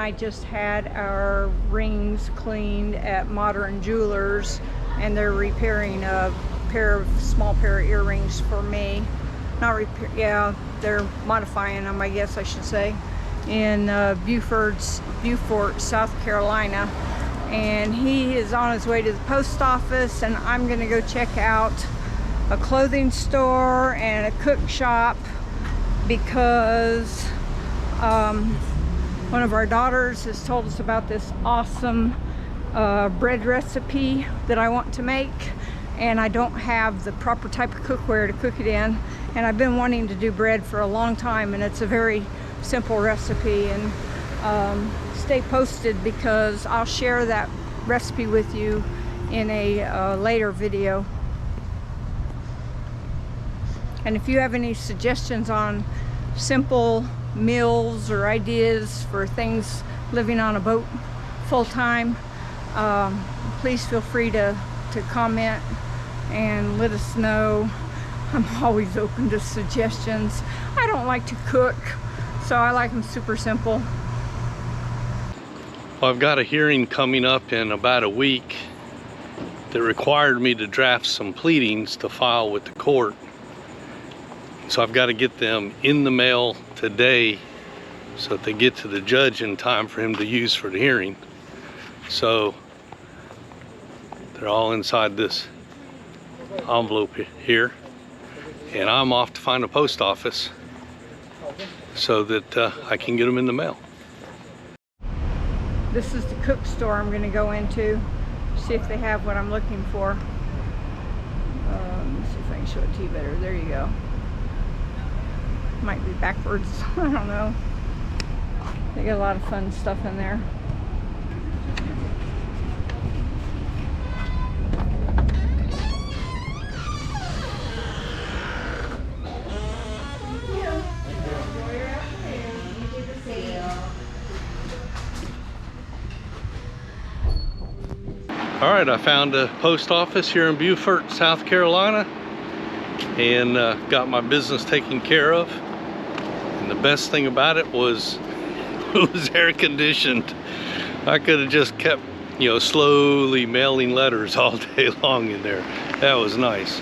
I just had our rings cleaned at Modern Jewelers, and they're repairing a small pair of earrings for me. Not repair, yeah, they're modifying them, I guess I should say, in Beaufort, South Carolina. And he is on his way to the post office, and I'm gonna go check out a clothing store and a cook shop because one of our daughters has told us about this awesome bread recipe that I want to make, and I don't have the proper type of cookware to cook it in, and I've been wanting to do bread for a long time, and it's a very simple recipe. And stay posted because I'll share that recipe with you in a later video. And if you have any suggestions on simple meals or ideas for things living on a boat full-time, please feel free to comment and let us know. I'm always open to suggestions. I don't like to cook, so I like them super simple. Well, I've got a hearing coming up in about a week that required me to draft some pleadings to file with the court. So I've got to get them in the mail today so that they get to the judge in time for him to use for the hearing. So they're all inside this envelope here, and I'm off to find a post office so that I can get them in the mail. This is the cook store I'm going to go into, see if they have what I'm looking for. Let's see if I can show it to you better. There you go. Might be backwards, I don't know. They got a lot of fun stuff in there. All right, I found a post office here in Beaufort, South Carolina, and got my business taken care of. And the best thing about it was it was air conditioned. I could have just kept, you know, slowly mailing letters all day long in there. That was nice.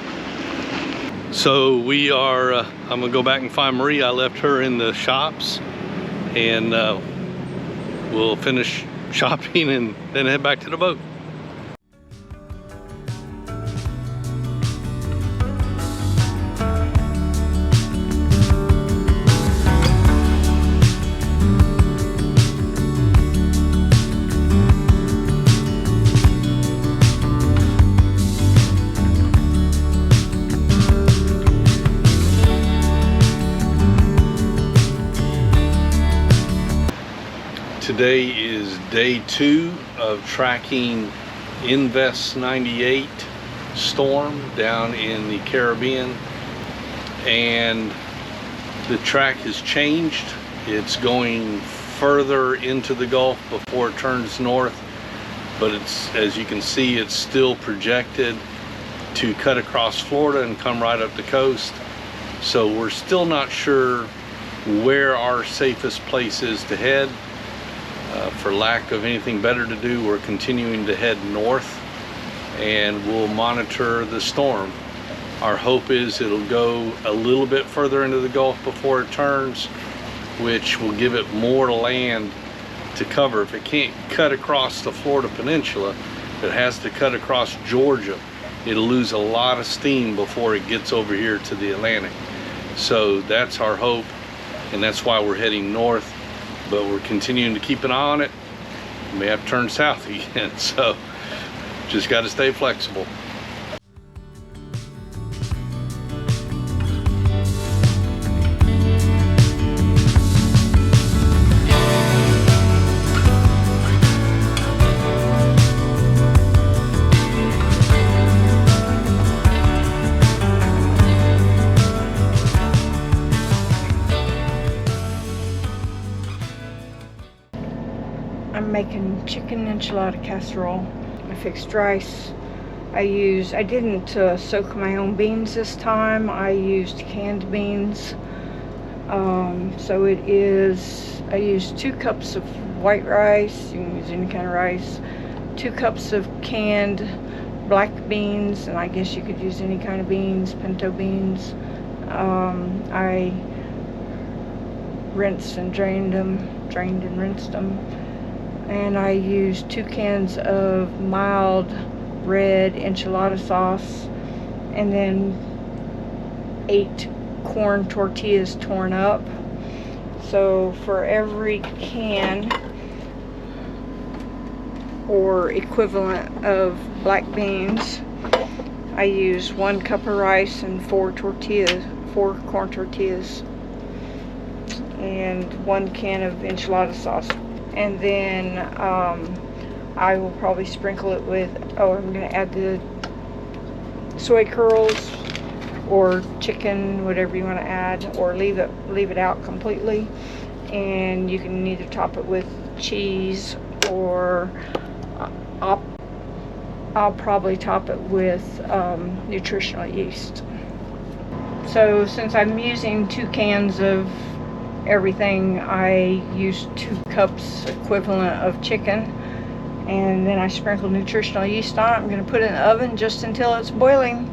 So we are, I'm gonna go back and find Marie. I left her in the shops, and we'll finish shopping and then head back to the boat. Today is day 2 of tracking Invest 98 storm down in the Caribbean, and the track has changed. It's going further into the Gulf before it turns north, but it's, as you can see, it's still projected to cut across Florida and come right up the coast. So we're still not sure where our safest place is to head. For lack of anything better to do, we're continuing to head north, and we'll monitor the storm. Our hope is it'll go a little bit further into the Gulf before it turns, which will give it more land to cover. If it can't cut across the Florida Peninsula, it has to cut across Georgia. It'll lose a lot of steam before it gets over here to the Atlantic. So that's our hope, and that's why we're heading north. But we're continuing to keep an eye on it. We may have to turn south again, so just got to stay flexible. I'm making chicken enchilada casserole. I fixed rice. I didn't soak my own beans this time. I used canned beans. So I used 2 cups of white rice, you can use any kind of rice, 2 cups of canned black beans, and I guess you could use any kind of beans, pinto beans. I rinsed and drained and rinsed them. And I used 2 cans of mild red enchilada sauce, and then 8 corn tortillas torn up. So for every can or equivalent of black beans, I use 1 cup of rice and 4 corn tortillas, and 1 can of enchilada sauce. And then I will probably sprinkle it with, I'm going to add the soy curls or chicken, whatever you want to add, or leave it out completely. And you can either top it with cheese, or I'll probably top it with nutritional yeast. So since I'm using 2 cans of everything, I use 2 cups equivalent of chicken, and then I sprinkle nutritional yeast on it. I'm going to put it in the oven just until it's boiling.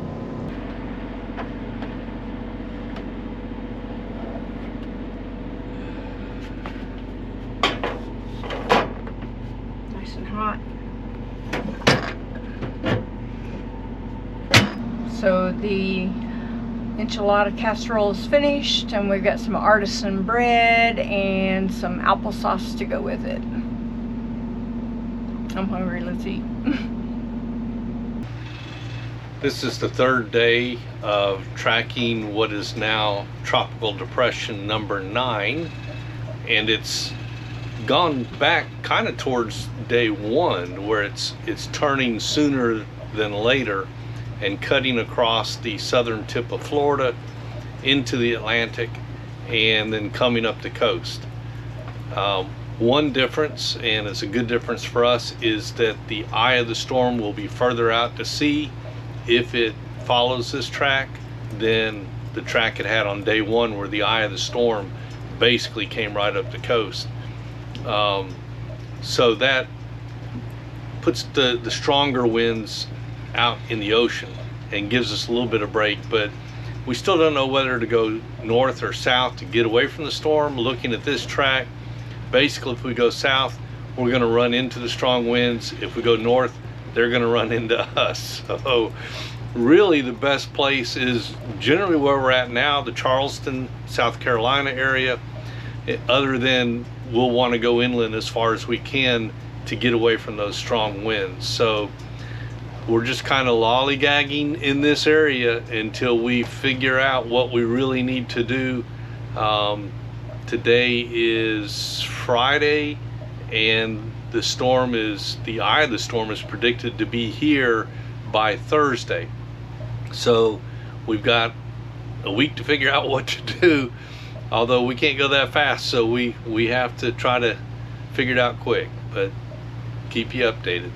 Nice and hot. So the enchilada casserole is finished, and we've got some artisan bread and some applesauce to go with it. I'm hungry, let's eat. This is the 3rd day of tracking what is now Tropical Depression number 9, and it's gone back kind of towards day 1, where it's turning sooner than later and cutting across the southern tip of Florida into the Atlantic and then coming up the coast. One difference, and it's a good difference for us, is that the eye of the storm will be further out to sea. If it follows this track, then the track it had on day 1, where the eye of the storm basically came right up the coast. So that puts the stronger winds out in the ocean and gives us a little bit of break, but we still don't know whether to go north or south to get away from the storm. Looking at this track, basically if we go south, we're going to run into the strong winds. If we go north, they're going to run into us. So really the best place is generally where we're at now, the Charleston, South Carolina area, other than we'll want to go inland as far as we can to get away from those strong winds. So we're just kind of lollygagging in this area until we figure out what we really need to do. Today is Friday, and the eye of the storm is predicted to be here by Thursday. So we've got a week to figure out what to do, although we can't go that fast, so we have to try to figure it out quick, but keep you updated.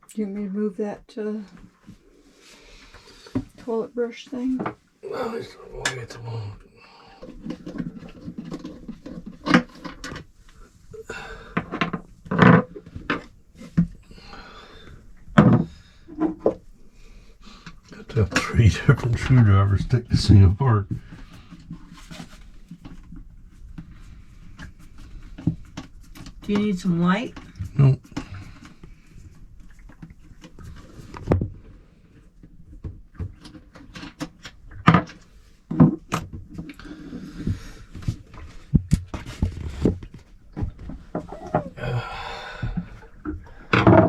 Do you want me to move that toilet brush thing? No, it's way at the moment. Got to have 3 different screwdrivers to take this thing apart. Do you need some light? Nope.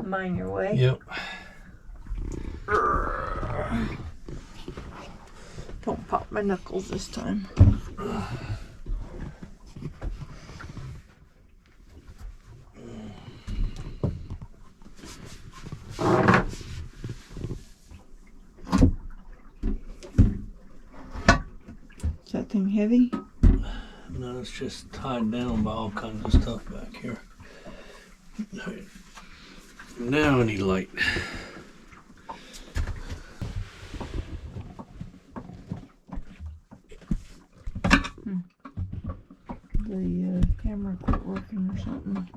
Mine your way? Yep. Don't pop my knuckles this time. Is that thing heavy? No, it's just tied down by all kinds of stuff back here. Now I need light. The camera quit working or something.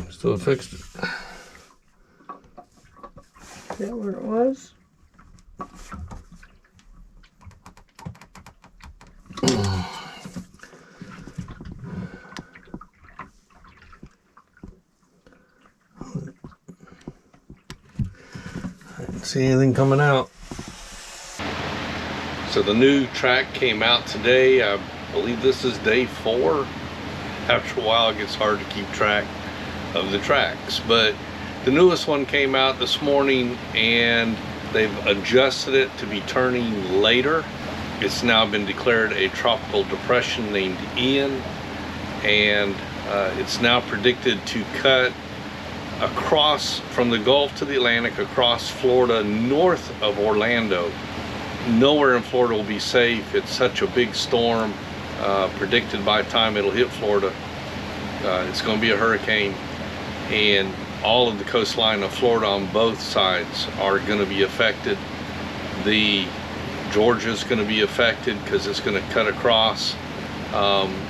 Still fixed it. Is that where it was? I didn't see anything coming out. So the new track came out today. I believe this is day 4. After a while it gets hard to keep track of the tracks, but the newest one came out this morning and they've adjusted it to be turning later. It's now been declared a tropical depression named Ian, and it's now predicted to cut across from the Gulf to the Atlantic, across Florida, north of Orlando. Nowhere in Florida will be safe. It's such a big storm. Predicted by the time it'll hit Florida, it's going to be a hurricane, and all of the coastline of Florida on both sides are going to be affected. Georgia's going to be affected because it's going to cut across,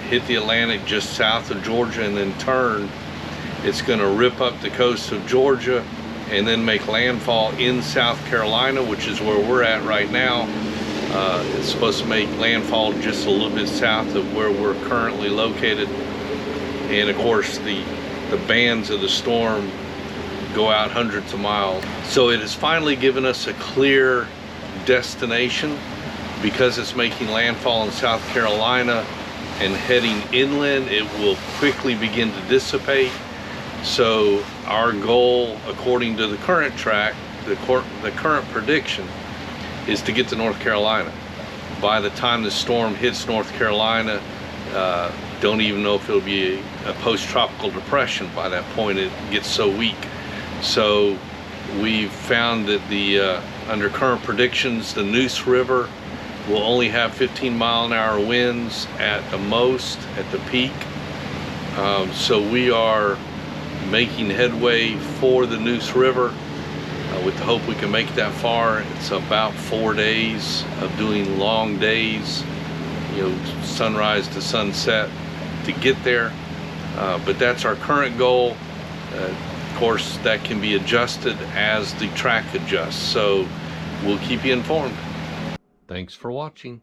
hit the Atlantic just south of Georgia, and then turn. It's going to rip up the coast of Georgia and then make landfall in South Carolina, which is where we're at right now. It's supposed to make landfall just a little bit south of where we're currently located. And of course the bands of the storm go out hundreds of miles. So it has finally given us a clear destination because it's making landfall in South Carolina and heading inland. It will quickly begin to dissipate. So our goal, according to the current track, the current prediction, is to get to North Carolina. By the time the storm hits North Carolina, don't even know if it'll be a post-tropical depression. By that point it gets so weak. So we've found that under current predictions, the Neuse River will only have 15-mile-an-hour winds at the most, at the peak. So we are making headway for the Neuse River with the hope we can make that far. It's about 4 days of doing long days, sunrise to sunset to get there. But that's our current goal. Of course, that can be adjusted as the track adjusts. So we'll keep you informed. Thanks for watching.